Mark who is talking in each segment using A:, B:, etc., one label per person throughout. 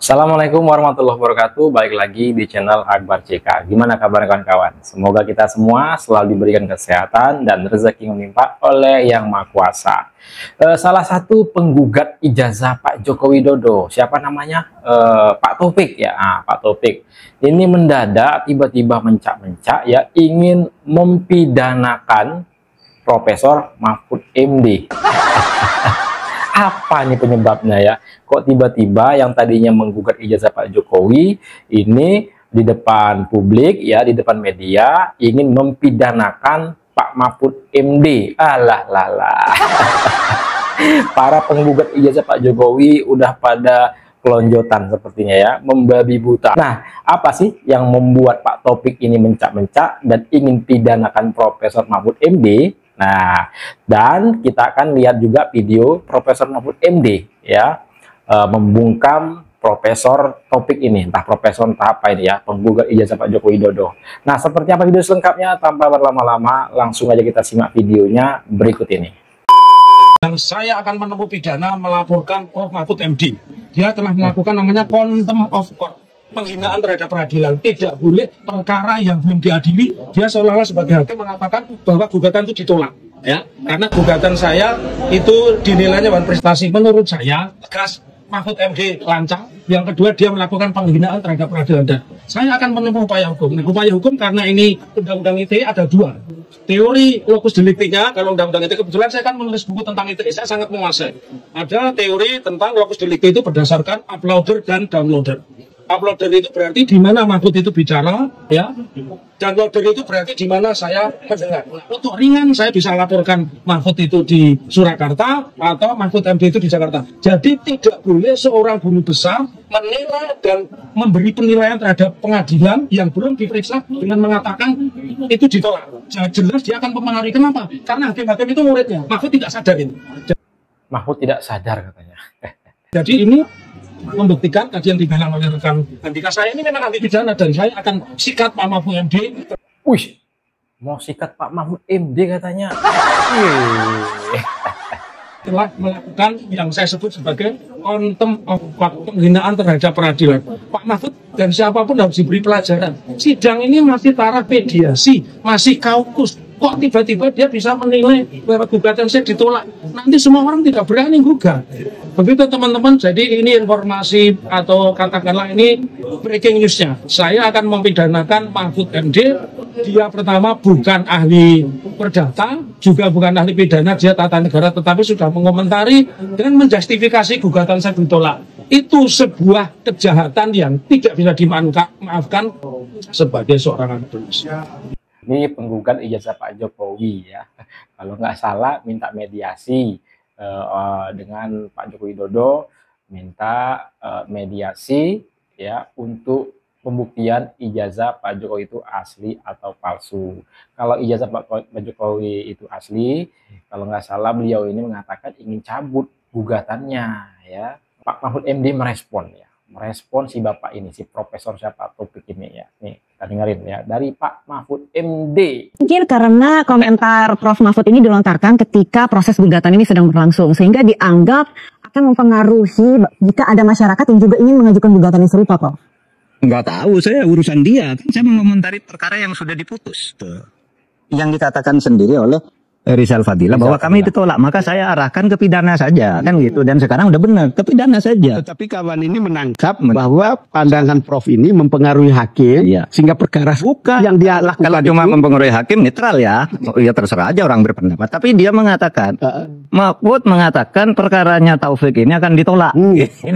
A: Assalamualaikum warahmatullahi wabarakatuh. Balik lagi di channel Akbar CK. Gimana kabar kawan-kawan? Semoga kita semua selalu diberikan kesehatan dan rezeki yang melimpah oleh Yang Maha Kuasa. Salah satu penggugat ijazah Pak Joko Widodo, siapa namanya? Pak Taufik ya. Pak Taufik ini mendadak tiba-tiba mencak-mencak ya ingin mempidanakan Profesor Mahfud MD. Apa nih penyebabnya ya? Kok tiba-tiba yang tadinya menggugat ijazah Pak Jokowi ini di depan publik ya, di depan media ingin mempidanakan Pak Mahfud MD. Alah lala. Para penggugat ijazah Pak Jokowi udah pada kelonjotan sepertinya ya, membabi buta. Nah, apa sih yang membuat Pak Taufik ini mencak-mencak dan ingin pidanakan Profesor Mahfud MD? Nah, dan kita akan lihat juga video Profesor Mahfud MD ya, membungkam Profesor Taufik ini, entah profesor entah apa ini ya, penggugat ijazah Pak Joko Widodo. Nah, seperti apa video selengkapnya? Tanpa berlama-lama, langsung aja kita simak videonya berikut ini.
B: Dan saya akan menempuh pidana melaporkan Prof. Mahfud MD. Dia telah melakukan namanya contempt of court, penghinaan terhadap peradilan. Tidak boleh perkara yang belum diadili, dia seolah-olah sebagai hakim mengatakan bahwa gugatan itu ditolak. Ya, karena gugatan saya itu dinilainya bukan prestasi. Menurut saya, tegas Mahfud MD lancang. Yang kedua, dia melakukan penghinaan terhadap peradilan. Dan saya akan menempuh upaya hukum. Nah, upaya hukum karena ini undang-undang ITE ada dua. Teori locus delicti-nya, kalau undang-undang ITE, kebetulan saya kan menulis buku tentang ITE, saya sangat menguasai. Ada teori tentang locus delicti itu berdasarkan uploader dan downloader. Uploader itu berarti di mana Mahfud itu bicara, ya. Downloader itu berarti di mana saya mendengar. Nah, untuk ringan saya bisa laporkan Mahfud itu di Surakarta atau Mahfud MD itu di Jakarta. Jadi tidak boleh seorang guru besar menilai dan memberi penilaian terhadap pengadilan yang belum diperiksa dengan mengatakan itu ditolak. Jelas dia akan mempengaruhi. Kenapa? Karena hakim-hakim itu muridnya. Mahfud tidak sadar ini.
A: Mahfud tidak sadar katanya.
B: Jadi ini membuktikan tadi yang dibilang oleh rekan Andika, saya ini memang anti pidana dan saya akan sikat Pak Mahfud MD.
A: Wih, mau sikat Pak Mahfud MD katanya.
B: Telah melakukan yang saya sebut sebagai contempt of court, penghinaan terhadap peradilan. Pak Mahfud dan siapapun harus diberi pelajaran. Sidang ini masih taraf mediasi, masih kaukus. Kok tiba-tiba dia bisa menilai bahwa gugatan saya ditolak? Nanti semua orang tidak berani gugat. Begitu teman-teman, jadi ini informasi atau katakanlah ini breaking newsnya. Saya akan mempidanakan Mahfud MD. Dia pertama bukan ahli perdata, juga bukan ahli pidana, dia tata negara, tetapi sudah mengomentari dan menjustifikasi gugatan saya ditolak. Itu sebuah kejahatan yang tidak bisa dimaafkan sebagai seorang aktivis.
A: Ini penggugat ijazah Pak Jokowi ya, kalau nggak salah minta mediasi dengan Pak Joko Widodo, minta mediasi ya untuk pembuktian ijazah Pak Jokowi itu asli atau palsu. Kalau ijazah Pak Jokowi itu asli, kalau nggak salah beliau ini mengatakan ingin cabut gugatannya ya. Pak Mahfud MD merespon ya, merespon si bapak ini, si Profesor siapa Taufik ini ya. Nih kita dengerin ya dari Pak Mahfud MD.
C: Mungkin karena komentar Prof Mahfud ini dilontarkan ketika proses gugatan ini sedang berlangsung, sehingga dianggap akan mempengaruhi jika ada masyarakat yang juga ingin mengajukan gugatan yang serupa, Prof.
D: Nggak tahu, saya urusan dia. Kan saya mengomentari perkara yang sudah diputus. Yang dikatakan sendiri oleh Rizal Fadila bahwa kami ditolak, maka saya arahkan ke pidana saja, kan gitu. Dan sekarang udah benar, ke pidana saja.
E: Tetapi kawan ini menangkap bahwa pandangan Prof ini mempengaruhi hakim, sehingga perkara yang dia lakukan
D: kalau cuma mempengaruhi hakim netral ya, ya terserah aja orang berpendapat. Tapi dia mengatakan, Mahfud mengatakan perkaranya Taufik ini akan ditolak.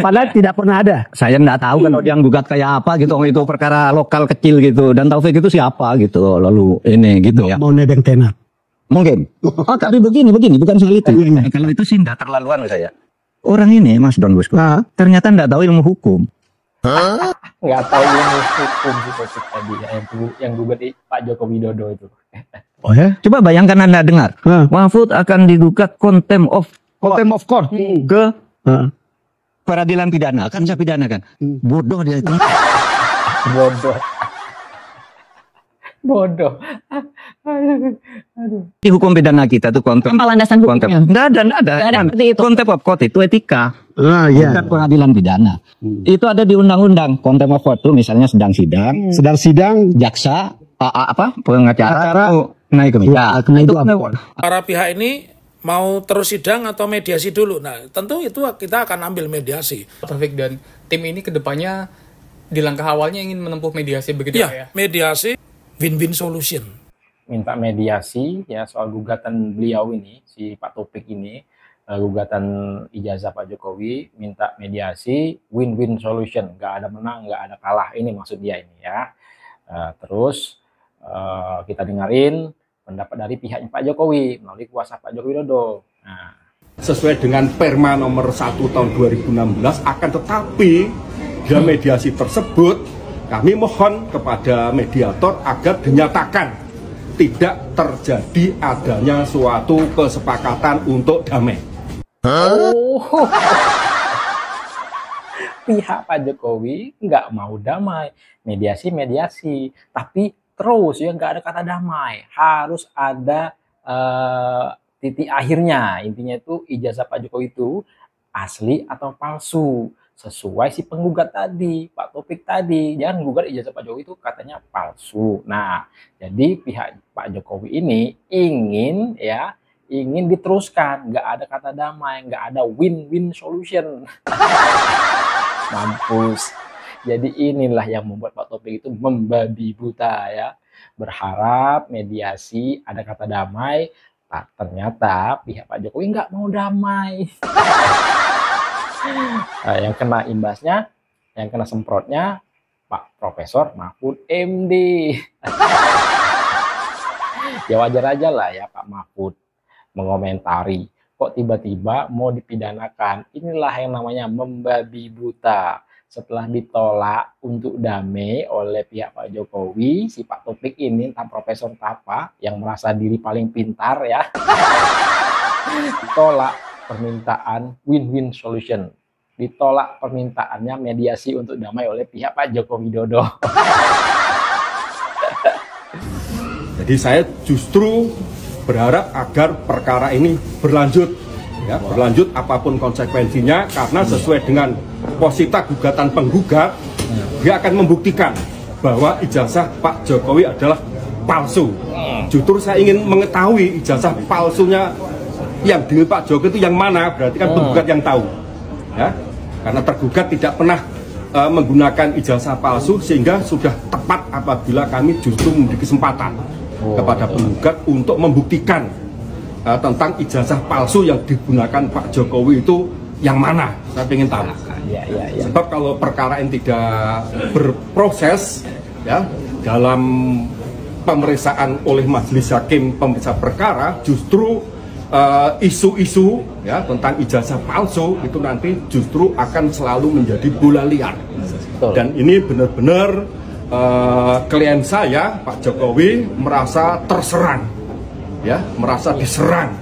E: Padahal tidak pernah ada.
D: Saya nggak tahu kalau dia gugat kayak apa gitu, itu perkara lokal kecil gitu. Dan Taufik itu siapa gitu, lalu ini gitu ya.
E: Mau nebeng tenar.
D: Mungkin. Oh, tapi begini, bukan soal itu. Nah, kalau itu sih enggak terlaluan saya. Orang ini, Mas Don Bosco, ternyata enggak tahu ilmu hukum.
A: Nggak tahu ilmu hukum sih Taufik tadi ya, yang gugat Pak Joko Widodo itu.
D: Oh ya? Coba bayangkan Anda dengar. Mahfud akan digugat contempt of court ke peradilan pidana. Akan saya pidanakan. Bodoh dia itu.
A: Bodoh. Bodoh.
D: Di hukum pidana kita tuh
C: Apa landasan hukumnya?
D: Nggak ada.
C: Nggak ada seperti itu.
D: Contempt of court itu etika,
E: Iya.
D: bukan pengadilan pidana. Itu ada di undang-undang. Contempt of court itu misalnya sedang sidang,
E: Sedang sidang
D: jaksa, pengacara,
E: Acara,
D: naik ke meja.
E: kena itu
D: Itu
E: apa?
B: Para pihak ini mau terus sidang atau mediasi dulu. Nah, tentu itu kita akan ambil mediasi.
F: Taufik dan tim ini kedepannya di langkah awalnya ingin menempuh mediasi begitu
B: Ya,
F: ya?
B: mediasi win-win solution.
A: Minta mediasi ya soal gugatan beliau ini, si Pak Taufik ini, gugatan ijazah Pak Jokowi, minta mediasi win-win solution, nggak ada menang, nggak ada kalah, ini maksud dia ini ya. Terus kita dengerin pendapat dari pihaknya Pak Jokowi melalui kuasa Pak Joko Widodo. Nah,
G: sesuai dengan Perma nomor 1 tahun 2016, akan tetapi dalam mediasi tersebut kami mohon kepada mediator agar dinyatakan tidak terjadi adanya suatu kesepakatan untuk damai.
A: pihak Pak Jokowi nggak mau damai, mediasi, tapi terus ya nggak ada kata damai, harus ada titik akhirnya. Intinya itu ijazah Pak Jokowi itu asli atau palsu, sesuai si penggugat tadi, Pak Taufik tadi. Jangan gugat ijazah Pak Jokowi itu katanya palsu. Nah, jadi pihak Pak Jokowi ini ingin diteruskan, nggak ada kata damai, nggak ada win-win solution. Mampus. Jadi inilah yang membuat Pak Taufik itu membabi buta ya. Berharap mediasi ada kata damai, ternyata pihak Pak Jokowi nggak mau damai. Yang kena imbasnya, yang kena semprotnya Pak Profesor Mahfud MD. Ya wajar aja lah ya Pak Mahfud mengomentari, kok tiba-tiba mau dipidanakan. Inilah yang namanya membabi buta. Setelah ditolak untuk damai oleh pihak Pak Jokowi, si Pak Taufik ini entah profesor apa yang merasa diri paling pintar ya, ditolak permintaan win-win solution, ditolak permintaannya mediasi untuk damai oleh pihak Pak Joko Widodo.
G: Jadi saya justru berharap agar perkara ini berlanjut, ya, berlanjut apapun konsekuensinya, karena sesuai dengan posita gugatan penggugat, dia akan membuktikan bahwa ijazah Pak Jokowi adalah palsu. Justru saya ingin mengetahui ijazah palsunya yang di Pak Jokowi itu yang mana, berarti kan penggugat yang tahu, ya, karena tergugat tidak pernah menggunakan ijazah palsu, sehingga sudah tepat apabila kami justru memberi kesempatan kepada penggugat untuk membuktikan tentang ijazah palsu yang digunakan Pak Jokowi itu yang mana. Saya ingin tahu.
A: Ya.
G: Sebab kalau perkara ini tidak berproses ya dalam pemeriksaan oleh majelis hakim pemeriksa perkara, justru isu-isu ya tentang ijazah palsu itu nanti justru akan selalu menjadi bola liar.
A: Betul.
G: Dan ini benar-benar klien saya Pak Jokowi merasa terserang, ya, merasa diserang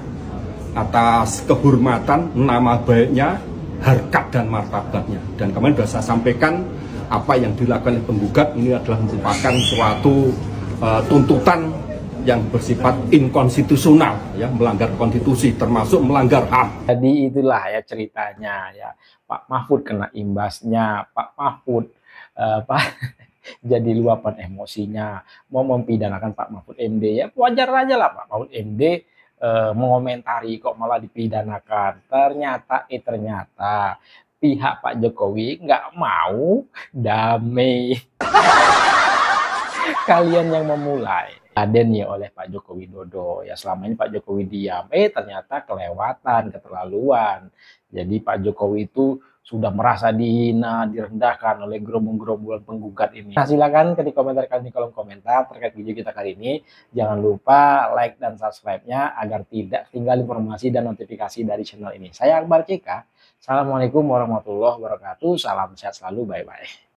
G: atas kehormatan, nama baiknya, harkat dan martabatnya. Dan kemarin sudah saya sampaikan apa yang dilakukan oleh penggugat ini adalah merupakan suatu tuntutan yang bersifat inkonstitusional, ya, melanggar konstitusi, termasuk melanggar HAM.
A: Jadi itulah ya ceritanya ya, Pak Mahfud kena imbasnya, Pak Mahfud jadi luapan emosinya, mau mempidanakan Pak Mahfud MD, ya wajar aja lah Pak Mahfud MD mengomentari kok malah dipidanakan. Ternyata pihak Pak Jokowi nggak mau damai. Kalian yang memulai. Aden ya oleh Pak Joko Widodo. Ya selama ini Pak Jokowi diam. Ternyata kelewatan, keterlaluan. Jadi Pak Jokowi itu sudah merasa dihina, direndahkan oleh gerombol-gerombolan penggugat ini. Nah, silakan ketik komentar kalian di kolom komentar terkait video kita kali ini. Jangan lupa like dan subscribe-nya agar tidak tinggal informasi dan notifikasi dari channel ini. Saya Akbar Cika. Assalamualaikum warahmatullahi wabarakatuh. Salam sehat selalu. Bye-bye.